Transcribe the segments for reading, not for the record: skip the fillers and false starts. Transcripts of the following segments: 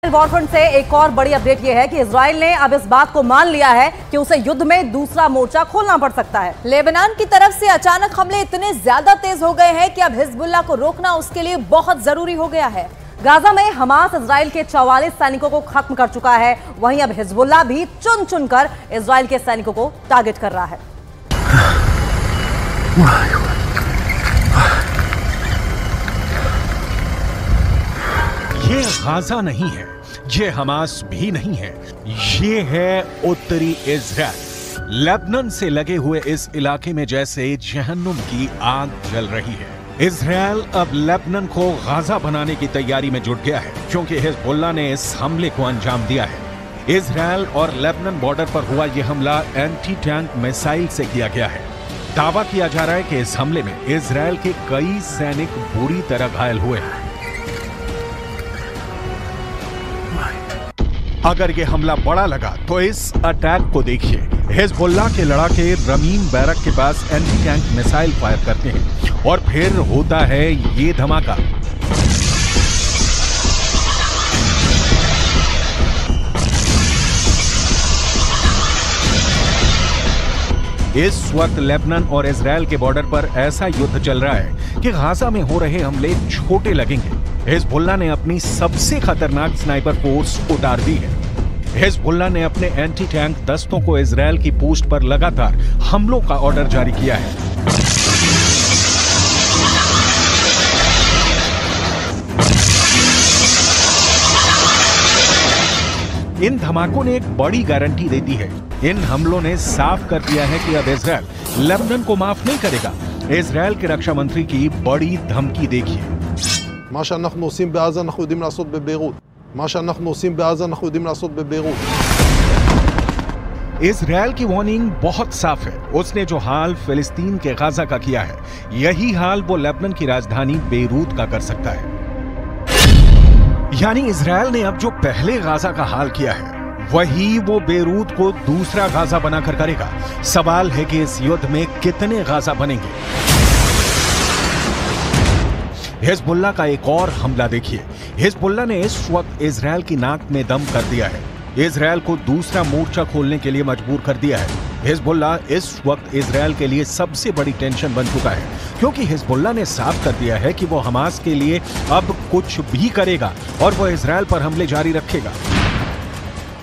Warfront से एक और बड़ी अपडेट यह है कि इजराइल ने अब इस बात को मान लिया है कि उसे युद्ध में दूसरा मोर्चा खोलना पड़ सकता है। लेबनान की तरफ से अचानक हमले इतने ज्यादा तेज हो गए हैं कि अब हिजबुल्लाह को रोकना उसके लिए बहुत जरूरी हो गया है। गाजा में हमास इजराइल के 44 सैनिकों को खत्म कर चुका है। वहीं अब हिजबुल्लाह भी चुन चुनकर इजराइल के सैनिकों को टारगेट कर रहा है। ये गाजा नहीं है, ये हमास भी नहीं है, ये है उत्तरी इजराइल। लेबनान से लगे हुए इस इलाके में जैसे जहन्नुम की आग जल रही है। इजराइल अब लेबनान को गाजा बनाने की तैयारी में जुट गया है, क्योंकि हिजबुल्लाह ने इस हमले को अंजाम दिया है। इजराइल और लेबनान बॉर्डर पर हुआ यह हमला एंटी टैंक मिसाइल से किया गया है। दावा किया जा रहा है कि इस हमले में इजराइल के कई सैनिक बुरी तरह घायल हुए हैं। अगर ये हमला बड़ा लगा तो इस अटैक को देखिए। हिजबुल्लाह के लड़ाके रमीम बैरक के पास एंटी टैंक मिसाइल फायर करते हैं और फिर होता है ये धमाका। इस वक्त लेबनान और इजराइल के बॉर्डर पर ऐसा युद्ध चल रहा है कि गाजा में हो रहे हमले छोटे लगेंगे। हिजबुल्लाह ने अपनी सबसे खतरनाक स्नाइपर फोर्स उतार दी है। हिजबुल्लाह ने अपने एंटी टैंक दस्तों को इजराइल की पोस्ट पर लगातार हमलों का ऑर्डर जारी किया है। इन धमाकों ने एक बड़ी गारंटी दे दी है। इन हमलों ने साफ कर दिया है कि अब इजराइल लेबनान को माफ नहीं करेगा। इजराइल के रक्षा मंत्री की बड़ी धमकी देखिए। מה שאנחנו עושים בעזה אנחנו יודעים לעשות בביירות. מה שאנחנו עושים בעזה אנחנו יודעים לעשות בביירות. इजराइल की वार्निंग बहुत साफ है। उसने जो हाल फिलिस्तीन के गाजा का किया है, यही हाल वो लेबनान की राजधानी बेरूत का कर सकता है। यानी इजराइल ने अब जो पहले गाजा का हाल किया है, वही वो बेरूत को दूसरा गाजा बनाकर करेगा। सवाल है कि इस युद्ध में कितने गाजा बनेंगे। हिजबुल्लाह का एक और हमला देखिए। हिजबुल्लाह ने इस वक्त इजराइल की नाक में दम कर दिया है। इजराइल को दूसरा मोर्चा खोलने के लिए मजबूर कर दिया है। हिजबुल्लाह इस वक्त इजराइल के लिए सबसे बड़ी टेंशन बन चुका है, क्योंकि हिजबुल्लाह ने साफ कर दिया है कि वो हमास के लिए अब कुछ भी करेगा और वो इजराइल पर हमले जारी रखेगा।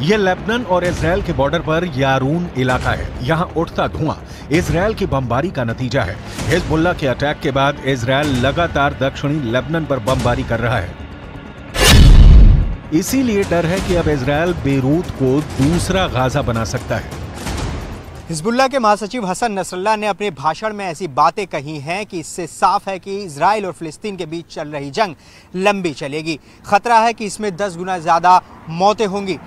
ये लेबनान और इजराइल के बॉर्डर पर यारून इलाका है। यहाँ उठता धुआं इजराइल की बमबारी का नतीजा है। हिजबुल्लाह के अटैक के बाद इजराइल लगातार दक्षिणी लेबनान पर बमबारी कर रहा है। इसीलिए डर है कि अब इजराइल बेरूत को दूसरा गाजा बना सकता है। हिजबुल्लाह के महासचिव हसन नसरल्लाह ने अपने भाषण में ऐसी बातें कही हैं कि इससे साफ है कि इजराइल और फिलिस्तीन के बीच चल रही जंग लंबी चलेगी। खतरा है कि इसमें 10 गुना ज्यादा मौतें होंगी।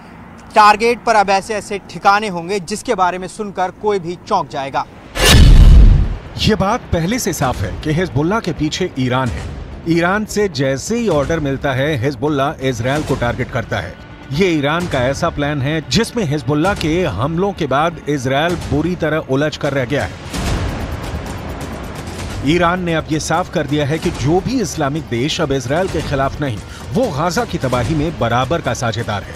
टारगेट पर अब ऐसे ऐसे ठिकाने होंगे जिसके बारे में सुनकर कोई भी चौंक जाएगा। ये बात पहले से साफ है कि हिजबुल्लाह के पीछे ईरान है। ईरान से जैसे ही ऑर्डर मिलता है, हिजबुल्लाह इजराइल को टारगेट करता है। ये ईरान का ऐसा प्लान है जिसमें हिजबुल्लाह के हमलों के बाद इजराइल बुरी तरह उलझ कर रह गया है। ईरान ने अब ये साफ कर दिया है कि जो भी इस्लामिक देश अब इजराइल के खिलाफ नहीं, वो गाजा की तबाही में बराबर का साझेदार है।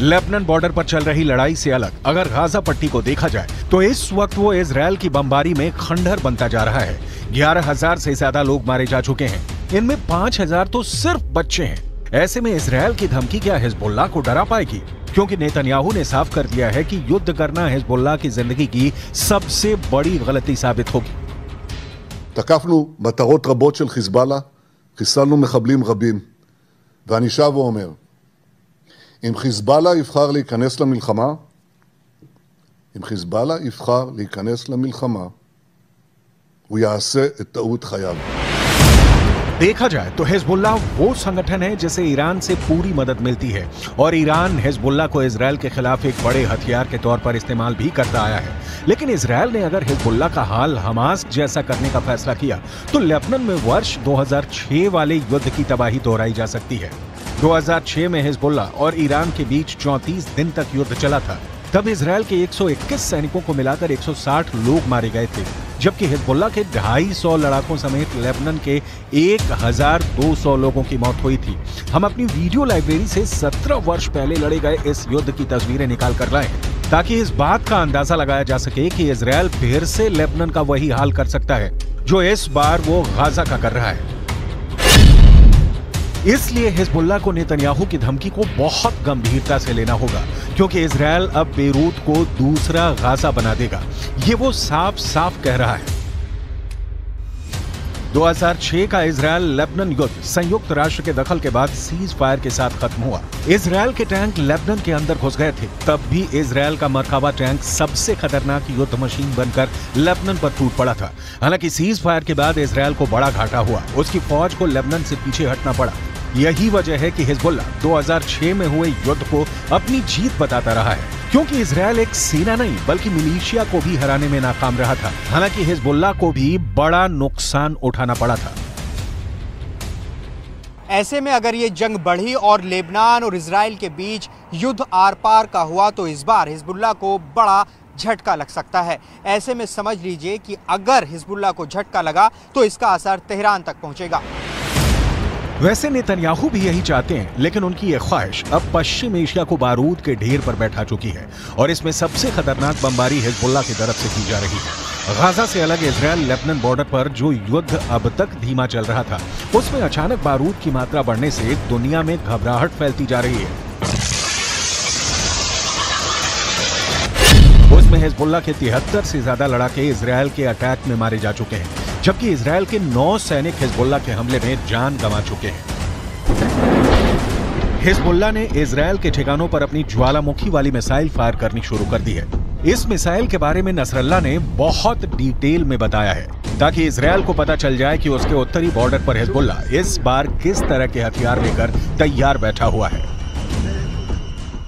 लेबनान बॉर्डर पर चल रही लड़ाई से अलग अगर गाजा पट्टी को देखा जाए तो इस वक्त वो इजराइल की बमबारी में खंडहर बनता जा रहा है। 11,000 से ज्यादा लोग मारे जा चुके हैं। इनमें 5,000 तो सिर्फ बच्चे हैं। ऐसे में इजराइल की धमकी क्या हिजबुल्लाह को डरा पाएगी? क्योंकि नेतन्याहू ने साफ कर दिया है कि युद्ध करना हिजबुल्लाह की जिंदगी की सबसे बड़ी गलती साबित होगी। תקפנו מטרות רבות של חיזבאללה, חיסלנו מחבלים רבים, ואני שב ואומר, אם חיזבאללה יבחר להיכנס למלחמה, אם חיזבאללה יבחר להיכנס למלחמה, הוא יעשה את טעות חייו. देखा जाए तो हिजबुल्ला वो संगठन है जिसे ईरान से पूरी मदद मिलती है और ईरान हिजबुल्ला को इजराइल के खिलाफ एक बड़े हथियार के तौर पर इस्तेमाल भी करता आया है। लेकिन इजराइल ने अगर हिजबुल्ला का हाल हमास जैसा करने का फैसला किया तो लेबनान में वर्ष 2006 वाले युद्ध की तबाही दोहराई जा सकती है। 2006 में हिजबुल्ला और ईरान के बीच 34 दिन तक युद्ध चला था। तब इजराइल के 121 सैनिकों को मिलाकर 160 लोग मारे गए थे, जबकि हिजबुल्ला के 250 लड़ाकों समेत लेबनान के 1200 लोगों की मौत हुई थी। हम अपनी वीडियो लाइब्रेरी से 17 वर्ष पहले लड़े गए इस युद्ध की तस्वीरें निकाल कर लाए हैं ताकि इस बात का अंदाजा लगाया जा सके कि इजराइल फिर से लेबनान का वही हाल कर सकता है जो इस बार वो गाजा का कर रहा है। इसलिए हिजबुल्ला को नेतन्याहू की धमकी को बहुत गंभीरता से लेना होगा, क्योंकि इजराइल अब बेरूत को दूसरा गाजा बना देगा। ये वो साफ साफ कह रहा है। 2006 का इजराइल लेबनान युद्ध संयुक्त राष्ट्र के दखल के बाद सीज फायर के साथ खत्म हुआ। इजराइल के टैंक लेबनान के अंदर घुस गए थे। तब भी इजराइल का मरकाबा टैंक सबसे खतरनाक युद्ध मशीन बनकर लेबनान पर टूट पड़ा था। हालांकि सीज फायर के बाद इजराइल को बड़ा घाटा हुआ, उसकी फौज को लेबनान से पीछे हटना पड़ा। यही वजह है कि हिजबुल्ला 2006 में हुए युद्ध को अपनी जीत बताता रहा है, क्योंकि इजराइल एक सेना नहीं बल्कि मिलिशिया को भी हराने में नाकाम रहा था। हालांकि हिजबुल्ला को भी बड़ा नुकसान उठाना पड़ा था। ऐसे में अगर ये जंग बढ़ी और लेबनान और इजराइल के बीच युद्ध आर पार का हुआ तो इस बार हिजबुल्ला को बड़ा झटका लग सकता है। ऐसे में समझ लीजिए कि अगर हिजबुल्ला को झटका लगा तो इसका असर तेहरान तक पहुंचेगा। वैसे नेतन्याहू भी यही चाहते हैं, लेकिन उनकी यह ख्वाहिश अब पश्चिम एशिया को बारूद के ढेर पर बैठा चुकी है और इसमें सबसे खतरनाक बमबारी हिजबुल्ला की तरफ से की जा रही है। गाजा से अलग इजराइल लेबनान बॉर्डर पर जो युद्ध अब तक धीमा चल रहा था, उसमें अचानक बारूद की मात्रा बढ़ने से दुनिया में घबराहट फैलती जा रही है। उसमें हिजबुल्ला के 73 से ज्यादा लड़ाके इजराइल के अटैक में मारे जा चुके हैं, जबकि इजराइल के 9 सैनिक हिजबुल्ला के हमले में जान गंवा चुके हैं। हिजबुल्ला ने इजराइल के ठिकानों पर अपनी ज्वालामुखी वाली मिसाइल फायर करनी शुरू कर दी है। इस मिसाइल के बारे में नसरल्ला ने बहुत डिटेल में बताया है ताकि इजराइल को पता चल जाए कि उसके उत्तरी बॉर्डर पर हिजबुल्ला इस बार किस तरह के हथियार लेकर तैयार बैठा हुआ है।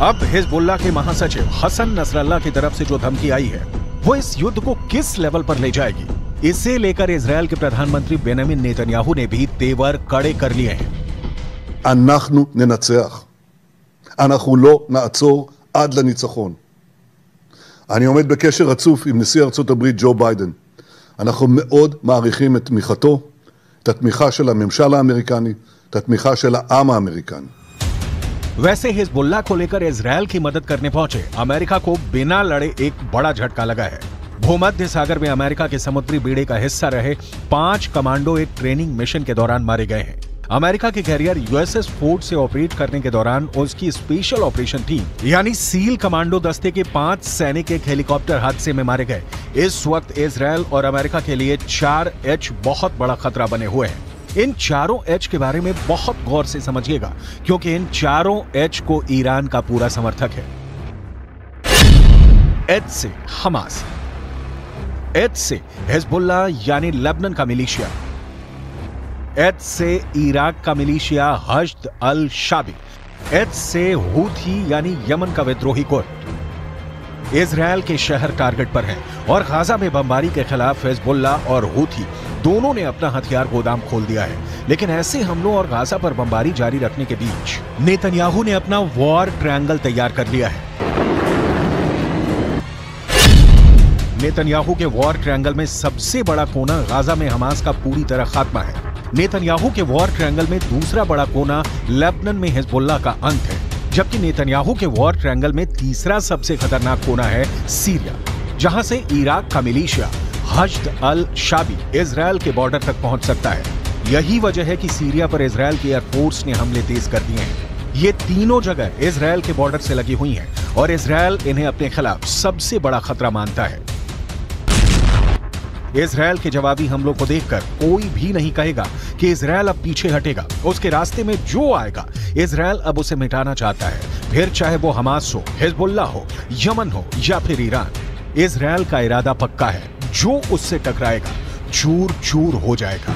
अब हिजबुल्ला के महासचिव हसन नसरल्ला की तरफ से जो धमकी आई है वो इस युद्ध को किस लेवल पर ले जाएगी, इसे लेकर इजराइल के प्रधानमंत्री बेंजामिन नेतन्याहू ने भी तेवर कड़े कर लिए हैं। אנחנו ננצח. אנחנו לא נעצור עד לניצחון. אני עומד בקשר רצוף עם נשיא ארצות הברית ג'ו ביידן. אנחנו מאוד מעריכים את תמיכתו, את התמיכה של הממשל האמריקני, את התמיכה של העם האמריקני. वैसे हिजबुल्ला को लेकर इजराइल की मदद करने पहुंचे अमेरिका को बिना लड़े एक बड़ा झटका लगा है। भूमध्य सागर में अमेरिका के समुद्री बेड़े का हिस्सा रहे 5 कमांडो एक ट्रेनिंग मिशन के दौरान मारे गए हैं। अमेरिका के कैरियर यूएसएस फोर्ड से ऑपरेट करने के दौरान उसकी स्पेशल ऑपरेशन टीम यानी सील कमांडो दस्ते के 5 सैनिक एक हेलीकॉप्टर हादसे में मारे गए। इस वक्त इजराइल और अमेरिका के लिए 4 एच बहुत बड़ा खतरा बने हुए हैं। इन चारों एच के बारे में बहुत गौर से समझिएगा, क्योंकि इन चारों एच को ईरान का पूरा समर्थक है। एच से हमास, एच से हिजबुल्ला यानी लेबनान का मिलिशिया, एच से इराक का मिलिशिया हश्द अल शाबी, एच से हूथी यानी यमन का विद्रोही गुट। इजराइल के शहर टारगेट पर हैं और गाजा में बमबारी के खिलाफ हिजबुल्ला और हूथी दोनों ने अपना हथियार गोदाम खोल दिया है। लेकिन ऐसे हमलों और गाजा पर बमबारी जारी रखने के बीच नेतन्याहू ने अपना वॉर ट्रायंगल तैयार कर लिया है। नेतन्याहू के वॉर ट्रायंगल में सबसे बड़ा कोना गाजा में हमास का पूरी तरह खात्मा है। नेतन्याहू के वॉर ट्रायंगल में दूसरा बड़ा कोना लेबनान में हिजबुल्ला का अंत है, जबकि नेतन्याहू के वॉर ट्रायंगल में तीसरा सबसे खतरनाक कोना है सीरिया, जहां से इराक का मिलिशिया हश्द अल शाबी इजराइल के बॉर्डर तक पहुंच सकता है। यही वजह है कि सीरिया पर इजराइल की एयरफोर्स ने हमले तेज कर दिए हैं। ये तीनों जगह इजराइल के बॉर्डर से लगी हुई हैं और इजराइल इन्हें अपने खिलाफ सबसे बड़ा खतरा मानता है। इजराइल के जवाबी हमलों को देखकर कोई भी नहीं कहेगा कि इजराइल अब पीछे हटेगा। उसके रास्ते में जो आएगा इजराइल अब उसे मिटाना चाहता है, फिर चाहे वो हमास हो, हिजबुल्ला हो, यमन हो या फिर ईरान। इजराइल का इरादा पक्का है, जो उससे टकराएगा चूर चूर हो जाएगा।